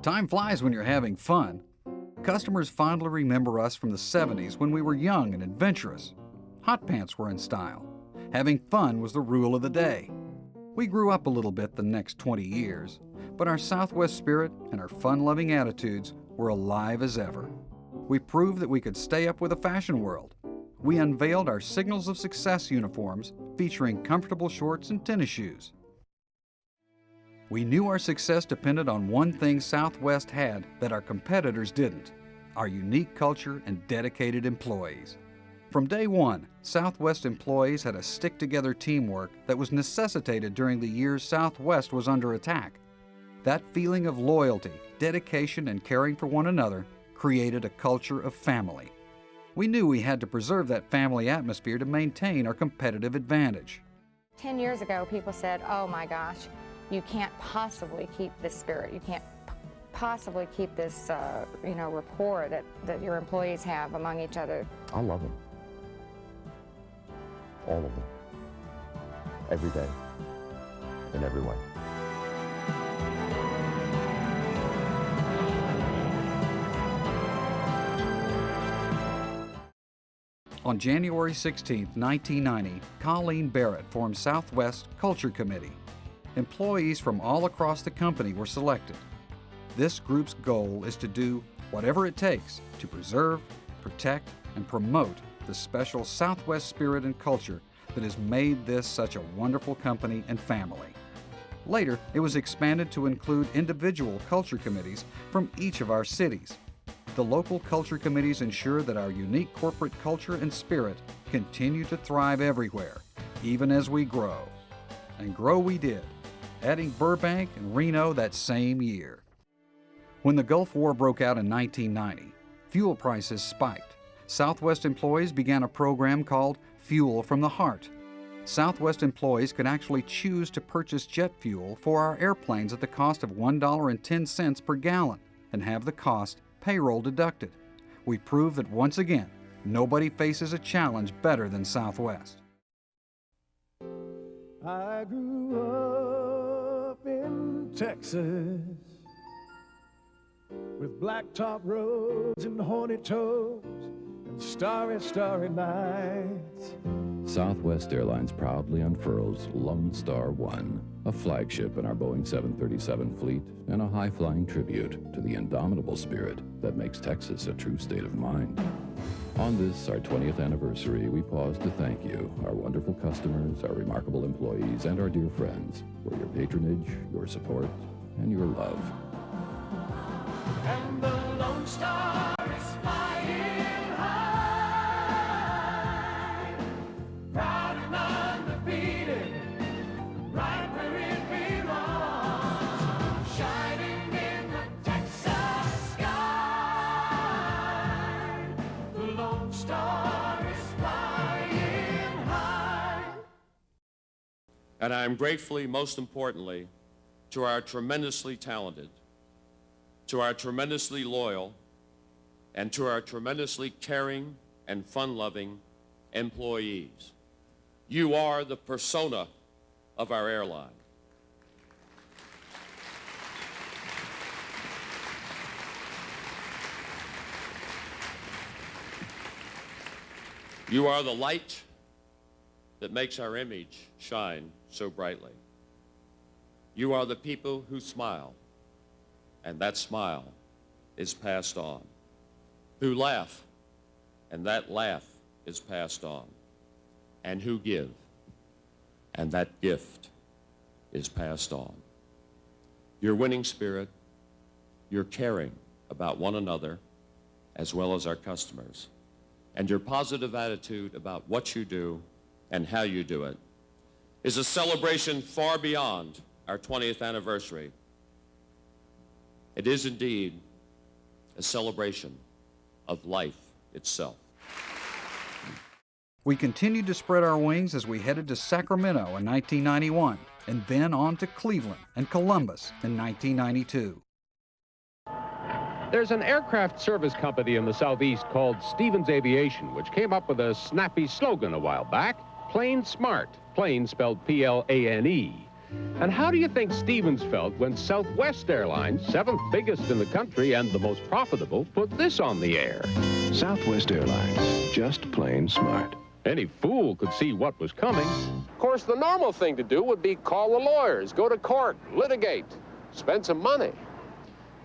Time flies when you're having fun. Customers fondly remember us from the 70s when we were young and adventurous. Hot pants were in style. Having fun was the rule of the day. We grew up a little bit the next 20 years, but our Southwest spirit and our fun-loving attitudes were alive as ever. We proved that we could stay up with the fashion world. We unveiled our Signals of Success uniforms featuring comfortable shorts and tennis shoes. We knew our success depended on one thing Southwest had that our competitors didn't: our unique culture and dedicated employees. From day one, Southwest employees had a stick-together teamwork that was necessitated during the years Southwest was under attack. That feeling of loyalty, dedication, and caring for one another created a culture of family. We knew we had to preserve that family atmosphere to maintain our competitive advantage. 10 years ago, people said, oh my gosh, you can't possibly keep this spirit. You can't possibly keep this, rapport that your employees have among each other. I love them. All of them. Every day. In every way. On January 16, 1990, Colleen Barrett formed Southwest Culture Committee. Employees from all across the company were selected. This group's goal is to do whatever it takes to preserve, protect, and promote the special Southwest spirit and culture that has made this such a wonderful company and family. Later, it was expanded to include individual culture committees from each of our cities. The local culture committees ensure that our unique corporate culture and spirit continue to thrive everywhere, even as we grow. And grow we did, adding Burbank and Reno that same year. When the Gulf War broke out in 1990, fuel prices spiked. Southwest employees began a program called Fuel from the Heart. Southwest employees could actually choose to purchase jet fuel for our airplanes at the cost of $1.10 per gallon and have the cost payroll deducted. We proved that once again, nobody faces a challenge better than Southwest. I grew up in Texas with blacktop roads and horny toads and starry, starry nights. Southwest Airlines proudly unfurls Lone Star One, a flagship in our Boeing 737 fleet and a high-flying tribute to the indomitable spirit that makes Texas a true state of mind. On this, our 20th anniversary, we pause to thank you, our wonderful customers, our remarkable employees, and our dear friends, for your patronage, your support, and your love. And the Lone Star is flying high, proud and undefeated, right where it belongs, shining in the Texas sky. The Lone Star is flying high. And I am gratefully, most importantly, to our tremendously talented, to our tremendously loyal, and to our tremendously caring and fun-loving employees. You are the persona of our airline. You are the light that makes our image shine so brightly. You are the people who smile, and that smile is passed on. Who laugh, and that laugh is passed on. And who give, and that gift is passed on. Your winning spirit, your caring about one another, as well as our customers, and your positive attitude about what you do and how you do it is a celebration far beyond our 20th anniversary. It is indeed a celebration of life itself. We continued to spread our wings as we headed to Sacramento in 1991, and then on to Cleveland and Columbus in 1992. There's an aircraft service company in the Southeast called Stevens Aviation, which came up with a snappy slogan a while back, Plain Smart, plain spelled P-L-A-N-E. And how do you think Stevens felt when Southwest Airlines, 7th biggest in the country and the most profitable, put this on the air? Southwest Airlines, just plain smart. Any fool could see what was coming. Of course, the normal thing to do would be call the lawyers, go to court, litigate, spend some money.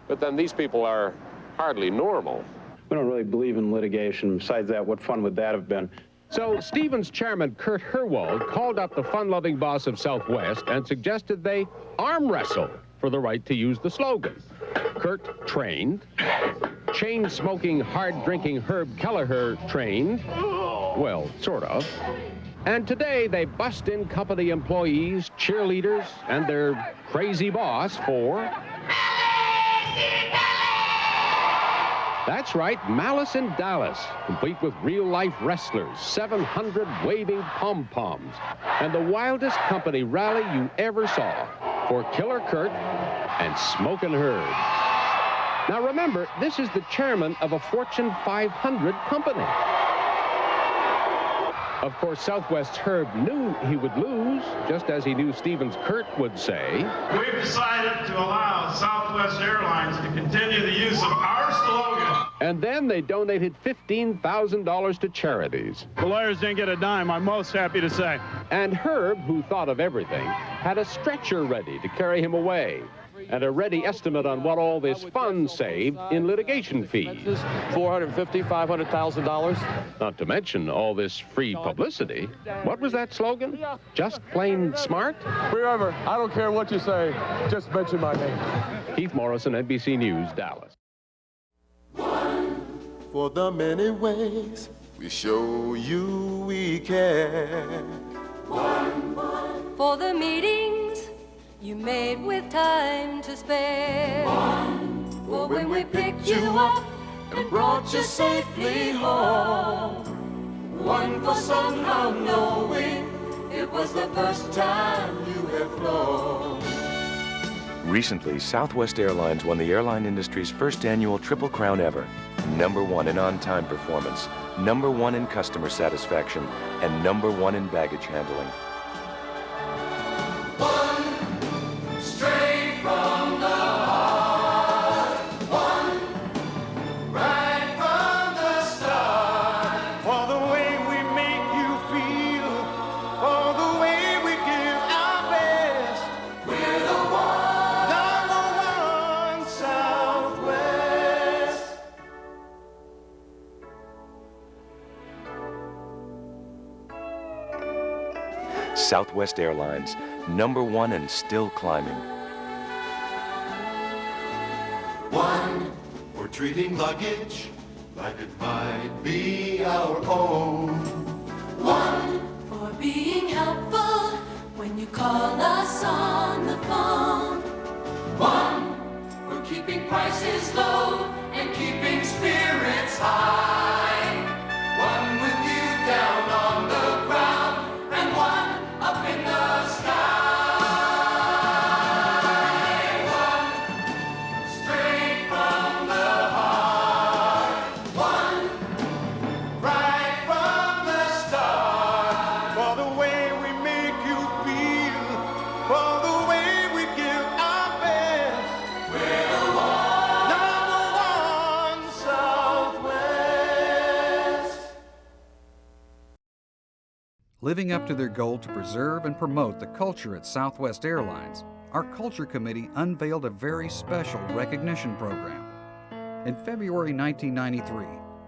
But then these people are hardly normal. We don't really believe in litigation. Besides that, what fun would that have been? So Stevens chairman Kurt Herwold called up the fun-loving boss of Southwest and suggested they arm wrestle for the right to use the slogan. Kurt trained. Chain-smoking, hard-drinking Herb Kelleher trained. Well, sort of. And today they bust in company employees, cheerleaders, and their crazy boss for... That's right, Malice in Dallas, complete with real-life wrestlers, 700 waving pom-poms, and the wildest company rally you ever saw for Killer Kurt and Smokin' Herb. Now remember, this is the chairman of a Fortune 500 company. Of course, Southwest's Herb knew he would lose, just as he knew Stevens' Kurt would say. We've decided to allow Southwest Airlines to continue the use of our slogan. And then they donated $15,000 to charities. The lawyers didn't get a dime, I'm most happy to say. And Herb, who thought of everything, had a stretcher ready to carry him away, and a ready estimate on what all this fun saved in litigation fees. $450,000, $500,000. Not to mention all this free publicity. What was that slogan? Just plain smart? Remember, I don't care what you say, just mention my name. Keith Morrison, NBC News, Dallas. For the many ways we show you we care. One. For the meetings you made with time to spare. One. For when we picked you up and brought you safely home. One for somehow knowing it was the first time you had flown. Recently, Southwest Airlines won the airline industry's first annual Triple Crown ever. #1 in on-time performance, #1 in customer satisfaction, and #1 in baggage handling. One, straight from the heart. One, right from the start. For the way we make you feel, for the way we give our best. We're the one. #1 Southwest. Southwest Airlines, #1 and still climbing. One for treating luggage like it might be our own. One for being helpful when you call us on the phone. One for keeping prices low and keeping spirits high. One with you down on the ground and one up in the sky. One straight from the heart. One Right from the start. For the way we make you feel, for the way we give our best. we're the one. #1 Southwest. Living up to their goal to preserve and promote the culture at Southwest Airlines, our Culture Committee unveiled a very special recognition program. In February 1993,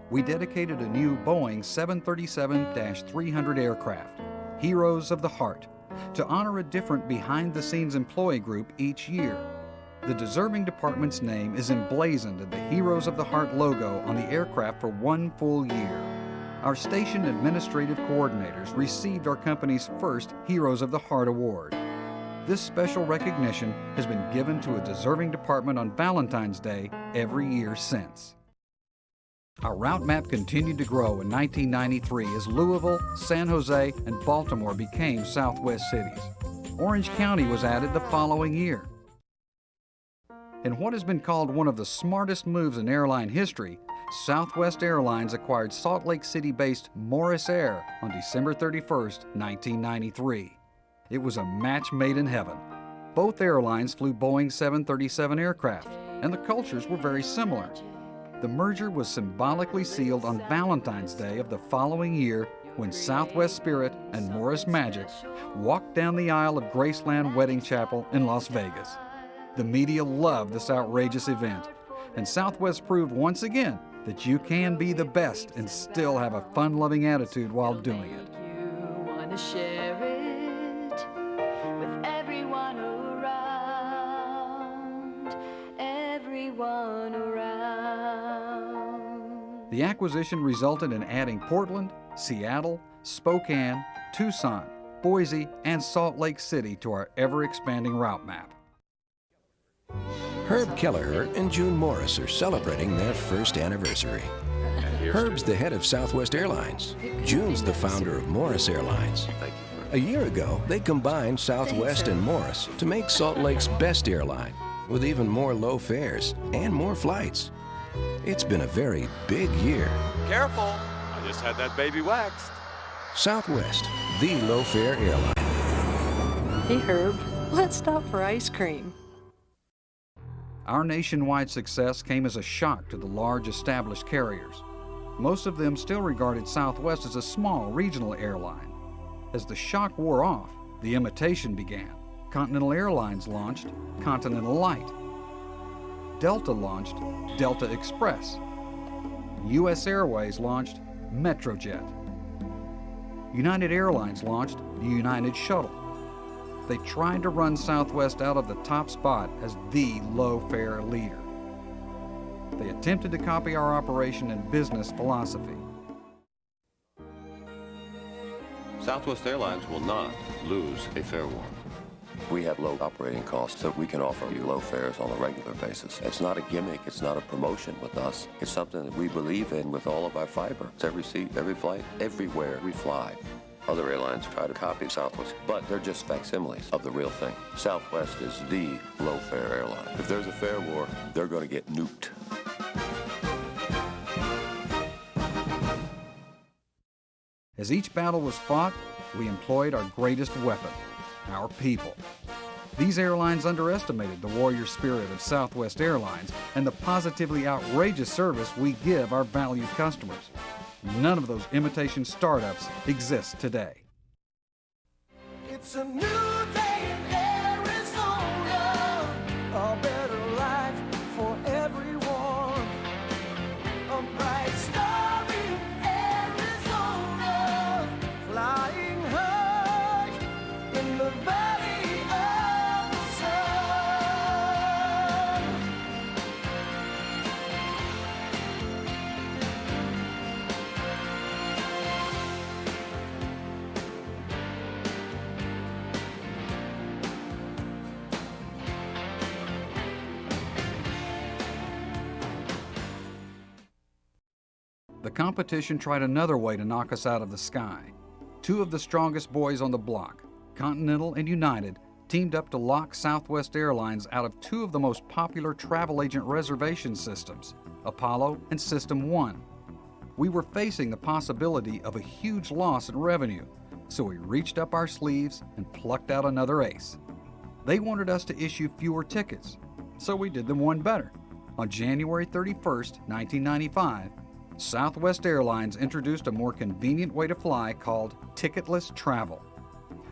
we dedicated a new Boeing 737-300 aircraft, Heroes of the Heart, to honor a different behind-the-scenes employee group each year. The deserving department's name is emblazoned in the Heroes of the Heart logo on the aircraft for 1 full year. Our station administrative coordinators received our company's first Heroes of the Heart award. This special recognition has been given to a deserving department on Valentine's Day every year since. Our route map continued to grow in 1993 as Louisville, San Jose, and Baltimore became Southwest cities. Orange County was added the following year. In what has been called one of the smartest moves in airline history, Southwest Airlines acquired Salt Lake City-based Morris Air on December 31st, 1993. It was a match made in heaven. Both airlines flew Boeing 737 aircraft, and the cultures were very similar. The merger was symbolically sealed on Valentine's Day of the following year when Southwest Spirit and Morris Magic walked down the aisle of Graceland Wedding Chapel in Las Vegas. The media loved this outrageous event, and Southwest proved once again that you can be the best and still have a fun-loving attitude while doing it. You want to share it with everyone around, everyone around. The acquisition resulted in adding Portland, Seattle, Spokane, Tucson, Boise, and Salt Lake City to our ever-expanding route map. Herb Kelleher and June Morris are celebrating their first anniversary. Herb's the head of Southwest Airlines. June's the founder of Morris Airlines. A year ago, they combined Southwest and Morris to make Salt Lake's best airline, with even more low fares and more flights. It's been a very big year. Careful, I just had that baby waxed. Southwest, the low-fare airline. Hey Herb, let's stop for ice cream. Our nationwide success came as a shock to the large established carriers. Most of them still regarded Southwest as a small regional airline. As the shock wore off, the imitation began. Continental Airlines launched Continental Light. Delta launched Delta Express. U.S. Airways launched Metrojet. United Airlines launched the United Shuttle. They tried to run Southwest out of the top spot as the low-fare leader. They attempted to copy our operation and business philosophy. Southwest Airlines will not lose a fare war. We have low operating costs, so we can offer you low fares on a regular basis. It's not a gimmick, it's not a promotion with us. It's something that we believe in with all of our fiber. It's every seat, every flight, everywhere we fly. Other airlines try to copy Southwest, but they're just facsimiles of the real thing. Southwest is the low-fare airline. If there's a fare war, they're going to get nuked. As each battle was fought, we employed our greatest weapon, our people. These airlines underestimated the warrior spirit of Southwest Airlines and the positively outrageous service we give our valued customers. None of those imitation startups exist today. It's a new day in Arizona, a better life for everyone. A bright star in Arizona, flying high in the valley of the sun. The competition tried another way to knock us out of the sky. Two of the strongest boys on the block, Continental and United, teamed up to lock Southwest Airlines out of two of the most popular travel agent reservation systems, Apollo and System 1. We were facing the possibility of a huge loss in revenue, so we reached up our sleeves and plucked out another ace. They wanted us to issue fewer tickets, so we did them one better. On January 31st, 1995, Southwest Airlines introduced a more convenient way to fly called ticketless travel.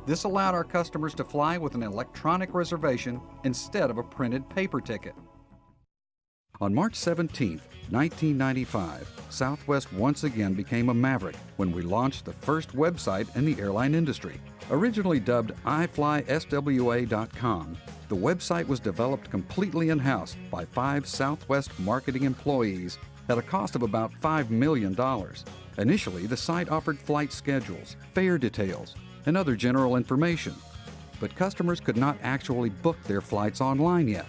This allowed our customers to fly with an electronic reservation instead of a printed paper ticket. On March 17, 1995, Southwest once again became a maverick when we launched the first website in the airline industry. Originally dubbed iFlySWA.com, the website was developed completely in-house by 5 Southwest marketing employees at a cost of about $5 million. Initially, the site offered flight schedules, fare details, and other general information, but customers could not actually book their flights online yet.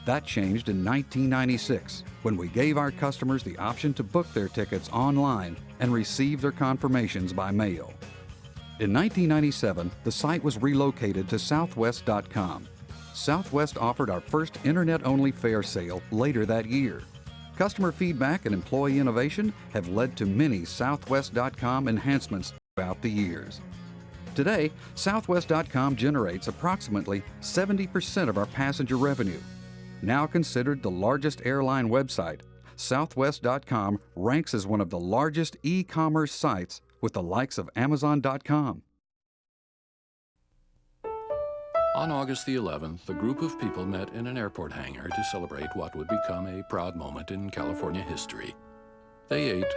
That changed in 1996, when we gave our customers the option to book their tickets online and receive their confirmations by mail. In 1997, the site was relocated to Southwest.com. Southwest offered our first internet-only fare sale later that year. Customer feedback and employee innovation have led to many Southwest.com enhancements throughout the years. Today, Southwest.com generates approximately 70% of our passenger revenue. Now considered the largest airline website, Southwest.com ranks as one of the largest e-commerce sites with the likes of Amazon.com. On August the 11th, a group of people met in an airport hangar to celebrate what would become a proud moment in California history. They ate,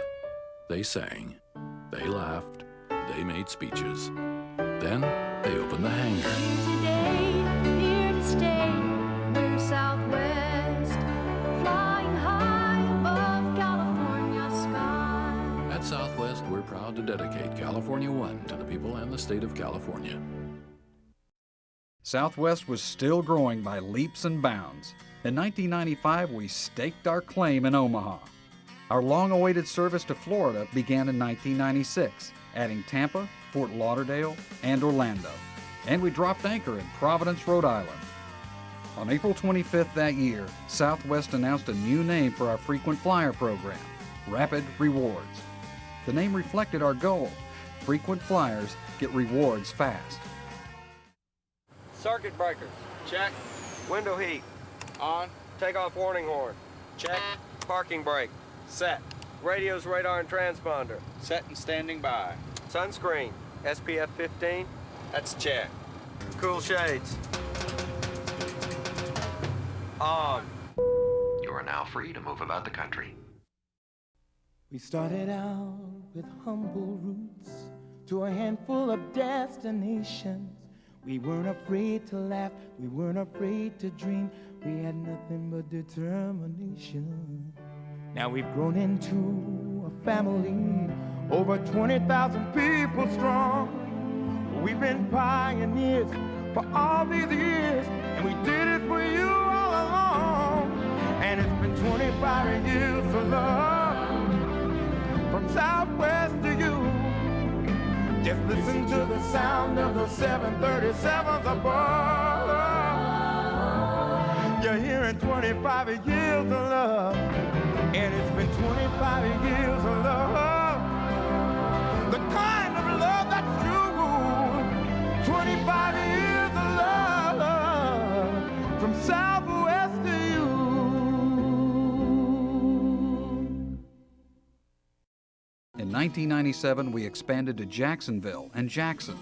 they sang, they laughed, they made speeches. Then they opened the hangar. Today, here to stay, we're Southwest, flying high above California sky. At Southwest, we're proud to dedicate California One to the people and the state of California. Southwest was still growing by leaps and bounds. In 1995, we staked our claim in Omaha. Our long-awaited service to Florida began in 1996, adding Tampa, Fort Lauderdale, and Orlando. And we dropped anchor in Providence, Rhode Island. On April 25th that year, Southwest announced a new name for our frequent flyer program, Rapid Rewards. The name reflected our goal: frequent flyers get rewards fast. Circuit breakers, check. Window heat, on. Takeoff warning horn, check. Parking brake, set. Radio's radar and transponder, set and standing by. Sunscreen, SPF 15, that's check. Cool shades, on. You are now free to move about the country. We started out with humble roots to a handful of destinations. We weren't afraid to laugh, we weren't afraid to dream. We had nothing but determination. Now we've grown into a family, over 20,000 people strong. We've been pioneers for all these years, and we did it for you all along. And it's been 25 years of love, from Southwest to you. Just listen to the sound of the 737s above. You're hearing 25 years of love, and it's been 25 years of love. The kind of love that's true. 25 years of love from Southwest to you. In 1997, we expanded to Jacksonville and Jackson.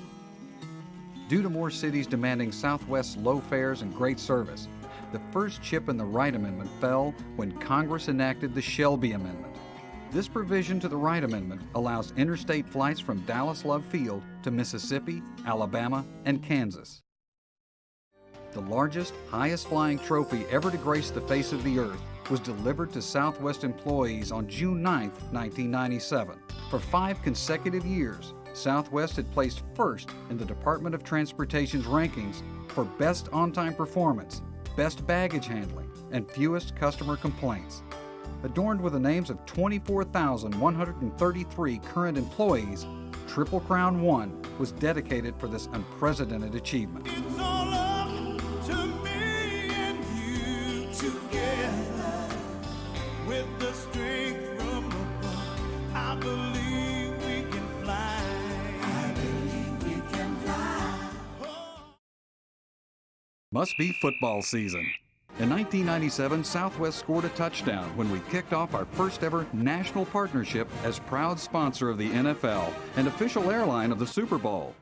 Due to more cities demanding Southwest's low fares and great service, the first chip in the Wright Amendment fell when Congress enacted the Shelby Amendment. This provision to the Wright Amendment allows interstate flights from Dallas Love Field to Mississippi, Alabama, and Kansas. The largest, highest-flying trophy ever to grace the face of the earth was delivered to Southwest employees on June 9, 1997. For 5 consecutive years, Southwest had placed first in the Department of Transportation's rankings for best on-time performance, best baggage handling, and fewest customer complaints. Adorned with the names of 24,133 current employees, Triple Crown 1 was dedicated for this unprecedented achievement. It's all up to me and you together. With the strength from above, I believe we can fly. I believe we can fly. Must be football season. In 1997, Southwest scored a touchdown when we kicked off our first ever national partnership as proud sponsor of the NFL and official airline of the Super Bowl.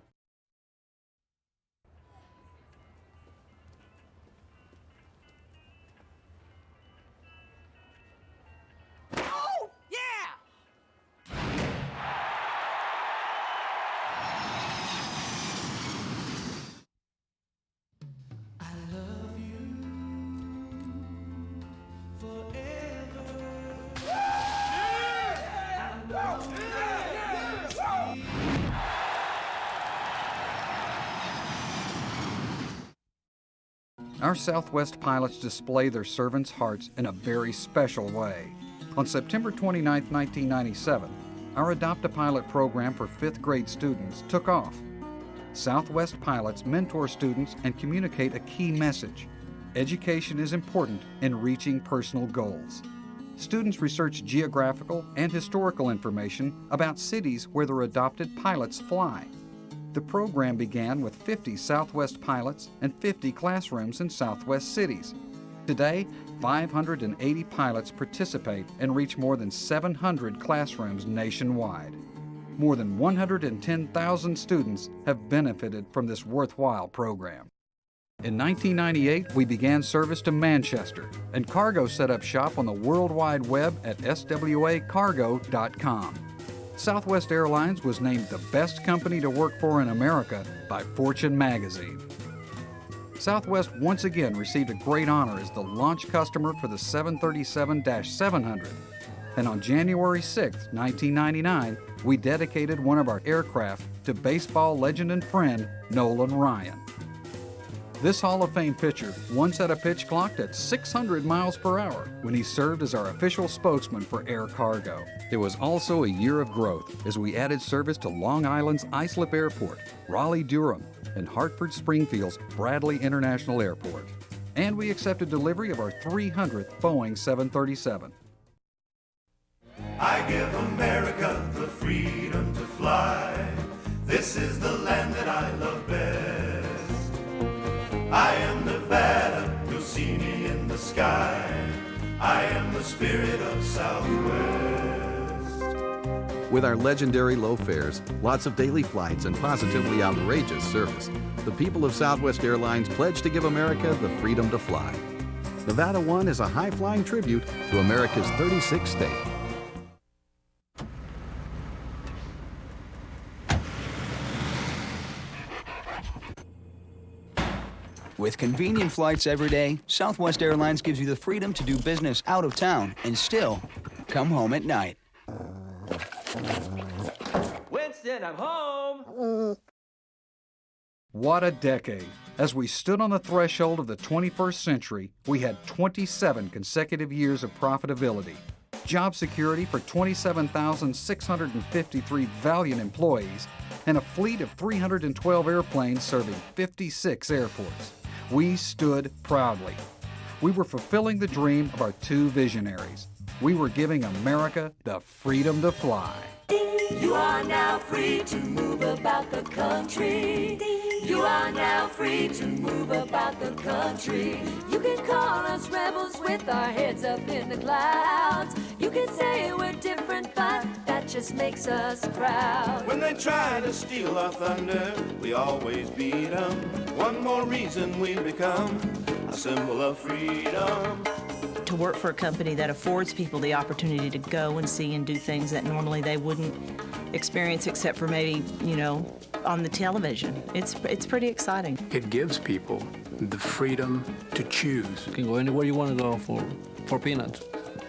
Oh, yeah! Our Southwest pilots display their servants' hearts in a very special way. On September 29, 1997, our Adopt a Pilot program for 5th grade students took off. Southwest pilots mentor students and communicate a key message. Education is important in reaching personal goals. Students research geographical and historical information about cities where their adopted pilots fly. The program began with 50 Southwest pilots and 50 classrooms in Southwest cities. Today, 580 pilots participate and reach more than 700 classrooms nationwide. More than 110,000 students have benefited from this worthwhile program. In 1998, we began service to Manchester, and Cargo set up shop on the World Wide Web at swacargo.com. Southwest Airlines was named the best company to work for in America by Fortune magazine. Southwest once again received a great honor as the launch customer for the 737-700. And on January 6, 1999, we dedicated one of our aircraft to baseball legend and friend Nolan Ryan. This Hall of Fame pitcher once had a pitch clocked at 600 miles per hour when he served as our official spokesman for Air Cargo. It was also a year of growth as we added service to Long Island's Islip Airport, Raleigh-Durham, and Hartford Springfield's Bradley International Airport. And we accepted delivery of our 300th Boeing 737. I give America the freedom to fly. This is the land that I love best. I am Nevada, you'll see me in the sky. I am the spirit of Southwest. With our legendary low fares, lots of daily flights, and positively outrageous service, the people of Southwest Airlines pledge to give America the freedom to fly. Nevada One is a high-flying tribute to America's 36th state. With convenient flights every day, Southwest Airlines gives you the freedom to do business out of town and still come home at night. Winston, I'm home! What a decade. As we stood on the threshold of the 21st century, we had 27 consecutive years of profitability, job security for 27,653 valiant employees, and a fleet of 312 airplanes serving 56 airports. We stood proudly. We were fulfilling the dream of our two visionaries. We were giving America the freedom to fly. You are now free to move about the country. You are now free to move about the country. You can call us rebels with our heads up in the clouds. You can say we're different, but that just makes us proud. When they try to steal our thunder, we always beat them. One more reason we become a symbol of freedom. To work for a company that affords people the opportunity to go and see and do things that normally they wouldn't experience except for maybe, on the television. It's pretty exciting. It gives people the freedom to choose. You can go anywhere you want to go for peanuts.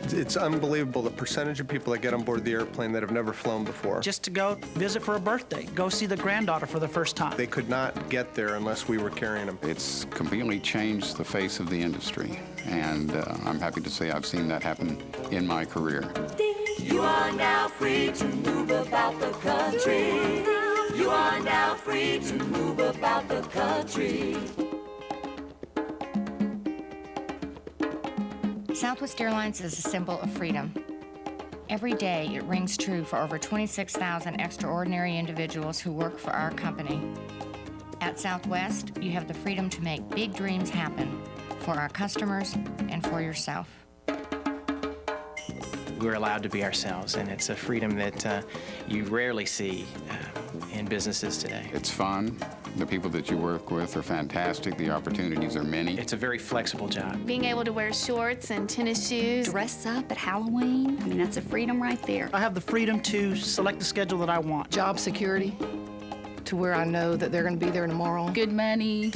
It's unbelievable the percentage of people that get on board the airplane that have never flown before. Just to go visit for a birthday, go see the granddaughter for the first time. They could not get there unless we were carrying them. It's completely changed the face of the industry, and I'm happy to say I've seen that happen in my career. You are now free to move about the country. You are now free to move about the country. Southwest Airlines is a symbol of freedom. Every day, it rings true for over 26,000 extraordinary individuals who work for our company. At Southwest, you have the freedom to make big dreams happen for our customers and for yourself. We're allowed to be ourselves, and it's a freedom that you rarely see in businesses today. It's fun. The people that you work with are fantastic. The opportunities are many. It's a very flexible job. Being able to wear shorts and tennis shoes. Dress up at Halloween. I mean, that's a freedom right there. I have the freedom to select the schedule that I want. Job security, to where I know that they're going to be there tomorrow. Good money,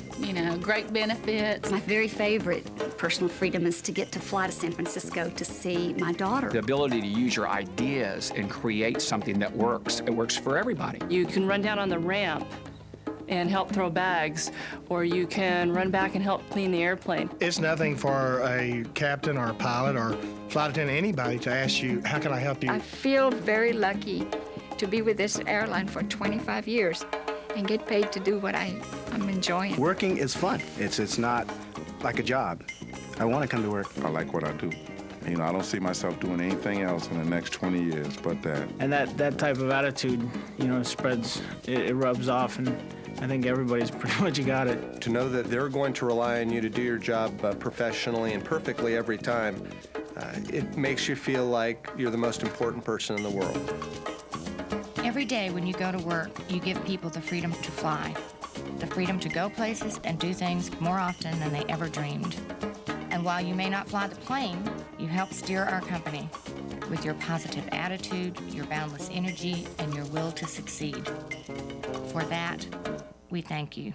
great benefits. My very favorite personal freedom is to get to fly to San Francisco to see my daughter. The ability to use your ideas and create something that works. It works for everybody. You can run down on the ramp and help throw bags, or you can run back and help clean the airplane. It's nothing for a captain or a pilot or flight attendant, anybody, to ask you, how can I help you? I feel very lucky to be with this airline for 25 years and get paid to do what I'm enjoying. Working is fun. It's not like a job. I want to come to work. I like what I do. You know, I don't see myself doing anything else in the next 20 years but that. And that type of attitude, you know, spreads, it rubs off, and I think everybody's pretty much got it. To know that they're going to rely on you to do your job professionally and perfectly every time, it makes you feel like you're the most important person in the world. Every day when you go to work, you give people the freedom to fly, the freedom to go places and do things more often than they ever dreamed. And while you may not fly the plane, you help steer our company with your positive attitude, your boundless energy, and your will to succeed. For that, we thank you.